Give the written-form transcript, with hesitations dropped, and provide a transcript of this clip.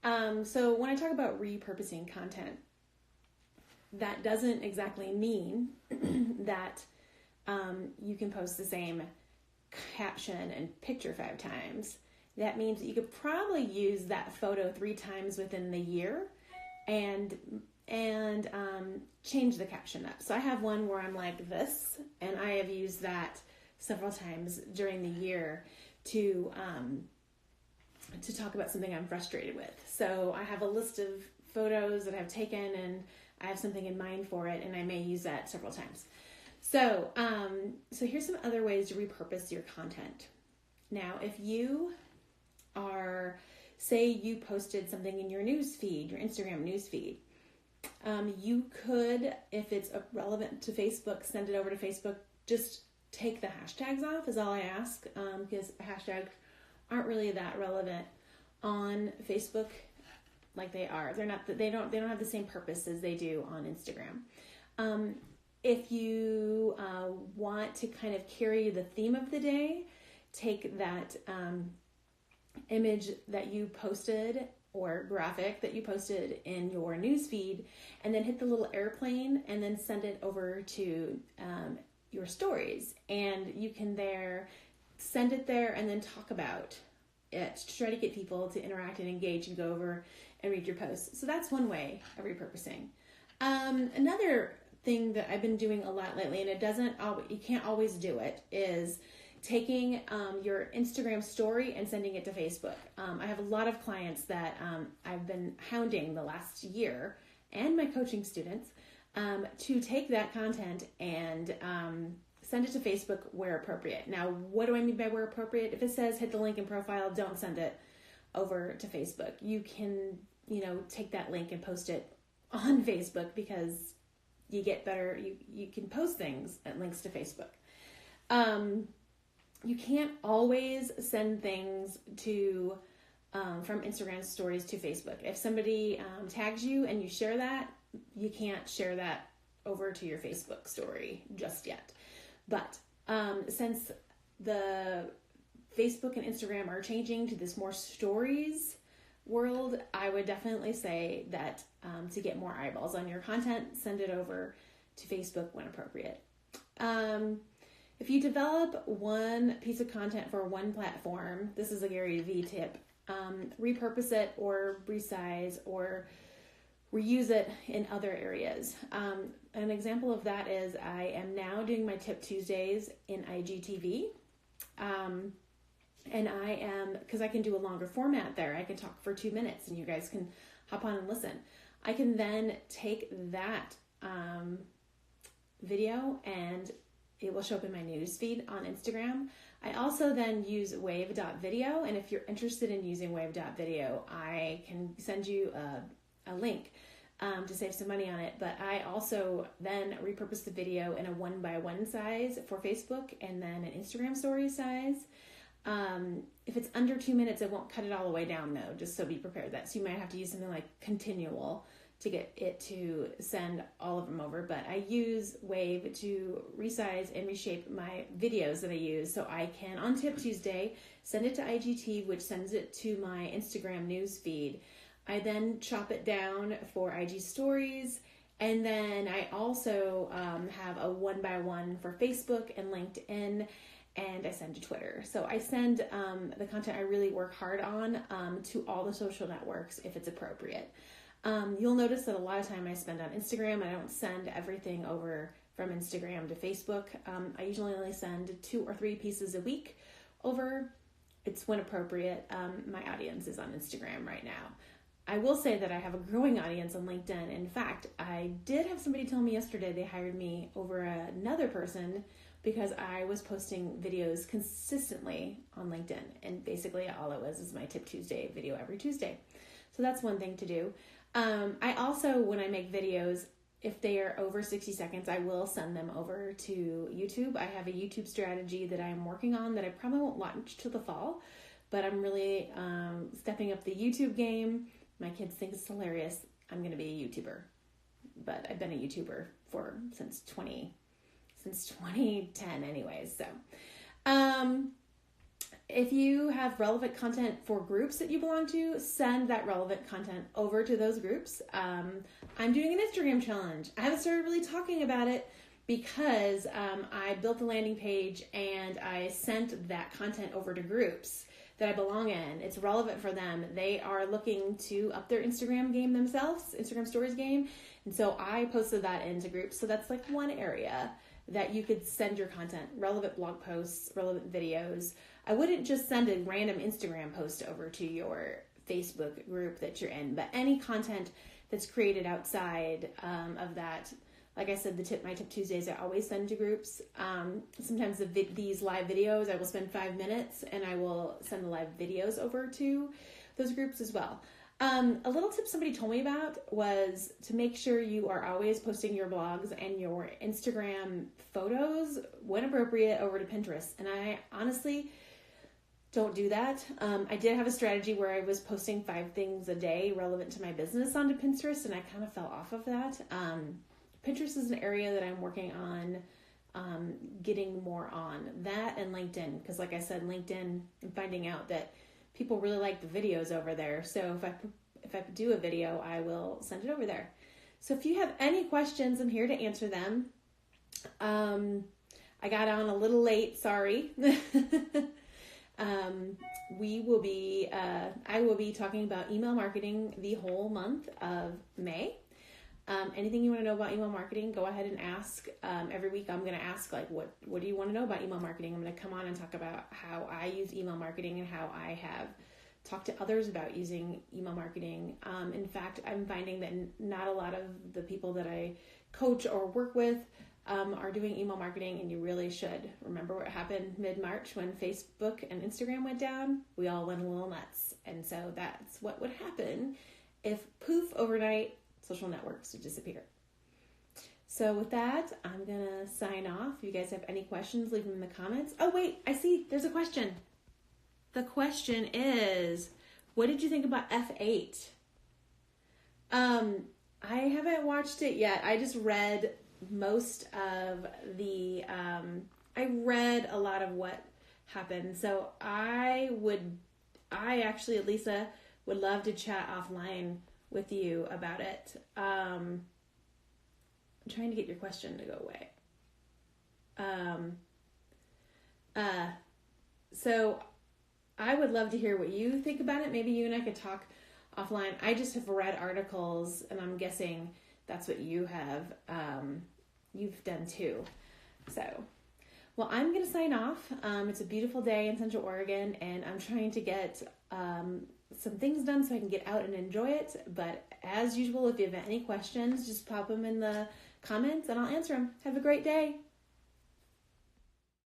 So when I talk about repurposing content, that doesn't exactly mean that you can post the same caption and picture 5 times. That means that you could probably use that photo 3 times within the year and change the caption up. So I have one where I'm like this, and I have used that several times during the year to talk about something I'm frustrated with. So I have a list of photos that I've taken, and I have something in mind for it, and I may use that several times. So here's some other ways to repurpose your content. Now, if you are, say you posted something in your news feed, your Instagram news feed, you could, if it's relevant to Facebook, send it over to Facebook. Just take the hashtags off is all I ask, because hashtags aren't really that relevant on Facebook like they are. They don't have the same purpose as they do on Instagram. If you want to kind of carry the theme of the day, take that image that you posted or graphic that you posted in your newsfeed, and then hit the little airplane and then send it over to your stories. And you can send it there and then talk about it to try to get people to interact and engage and go over and read your posts. So that's one way of repurposing. Another thing that I've been doing a lot lately, and you can't always do it, is taking your Instagram story and sending it to Facebook. I have a lot of clients that I've been hounding the last year, and my coaching students, to take that content and send it to Facebook where appropriate. Now, what do I mean by where appropriate? If it says hit the link in profile, don't send it over to Facebook. You can, take that link and post it on Facebook, because you get better, you can post things at links to Facebook. You can't always send things from Instagram stories to Facebook. If somebody tags you and you share that, you can't share that over to your Facebook story just yet. But since the Facebook and Instagram are changing to this more stories world, I would definitely say that to get more eyeballs on your content, send it over to Facebook when appropriate. If you develop one piece of content for one platform, this is a Gary Vee tip, repurpose it or resize or reuse it in other areas. An example of that is I am now doing my Tip Tuesdays in IGTV. And because I can do a longer format there, I can talk for 2 minutes and you guys can hop on and listen. I can then take that video and it will show up in my news feed on Instagram. I also then use wave.video, and if you're interested in using wave.video, I can send you a link to save some money on it. But I also then repurpose the video in a 1x1 size for Facebook and then an Instagram story size. If it's under 2 minutes, it won't cut it all the way down though, just so be prepared that. So you might have to use something like continual to get it to send all of them over. But I use Wave to resize and reshape my videos that I use. So I can, on Tip Tuesday, send it to IGT, which sends it to my Instagram news feed. I then chop it down for IG stories. And then I also have a 1x1 for Facebook and LinkedIn, and I send to Twitter. So I send the content I really work hard on to all the social networks if it's appropriate. You'll notice that a lot of time I spend on Instagram. I don't send everything over from Instagram to Facebook. I usually only send 2 or 3 pieces a week over. It's when appropriate. My audience is on Instagram right now. I will say that I have a growing audience on LinkedIn. In fact, I did have somebody tell me yesterday they hired me over another person because I was posting videos consistently on LinkedIn. And basically all it was is my Tip Tuesday video every Tuesday. So that's one thing to do. I also, when I make videos, if they are over 60 seconds, I will send them over to YouTube. I have a YouTube strategy that I'm working on that I probably won't launch till the fall, but I'm really stepping up the YouTube game. My kids think it's hilarious. I'm going to be a YouTuber, but I've been a YouTuber since 2010 anyways. So, if you have relevant content for groups that you belong to, send that relevant content over to those groups. I'm doing an Instagram challenge. I haven't started really talking about it because I built a landing page and I sent that content over to groups that I belong in. It's relevant for them. They are looking to up their Instagram game themselves, Instagram stories game. And so I posted that into groups. So that's like one area that you could send your content, relevant blog posts, relevant videos. I wouldn't just send a random Instagram post over to your Facebook group that you're in, but any content that's created outside of that. Like I said, my Tip Tuesdays, I always send to groups. Sometimes these live videos, I will spend 5 minutes and I will send the live videos over to those groups as well. A little tip somebody told me about was to make sure you are always posting your blogs and your Instagram photos, when appropriate, over to Pinterest. And I honestly don't do that. I did have a strategy where I was posting 5 things a day relevant to my business onto Pinterest, and I kind of fell off of that. Pinterest is an area that I'm working on getting more on. That and LinkedIn, because like I said, LinkedIn, I'm finding out that people really like the videos over there. So if I do a video, I will send it over there. So if you have any questions, I'm here to answer them. I got on a little late, sorry. I will be talking about email marketing the whole month of May. Anything you want to know about email marketing, go ahead and ask. Every week I'm going to ask, like, what do you want to know about email marketing? I'm going to come on and talk about how I use email marketing and how I have talked to others about using email marketing. In fact, I'm finding that not a lot of the people that I coach or work with are doing email marketing, and you really should. Remember what happened mid-March when Facebook and Instagram went down? We all went a little nuts. And so that's what would happen if poof, overnight, social networks would disappear. So with that, I'm going to sign off. If you guys have any questions, leave them in the comments. Oh, wait, I see. There's a question. The question is, what did you think about F8? I haven't watched it yet. I just read most of the, I read a lot of what happened. So Lisa, would love to chat offline with you about it. I'm trying to get your question to go away. So I would love to hear what you think about it. Maybe you and I could talk offline. I just have read articles, and I'm guessing that's what you have, you've done too. So, well, I'm going to sign off. It's a beautiful day in Central Oregon, and I'm trying to get some things done so I can get out and enjoy it. But as usual, if you have any questions, just pop them in the comments and I'll answer them. Have a great day.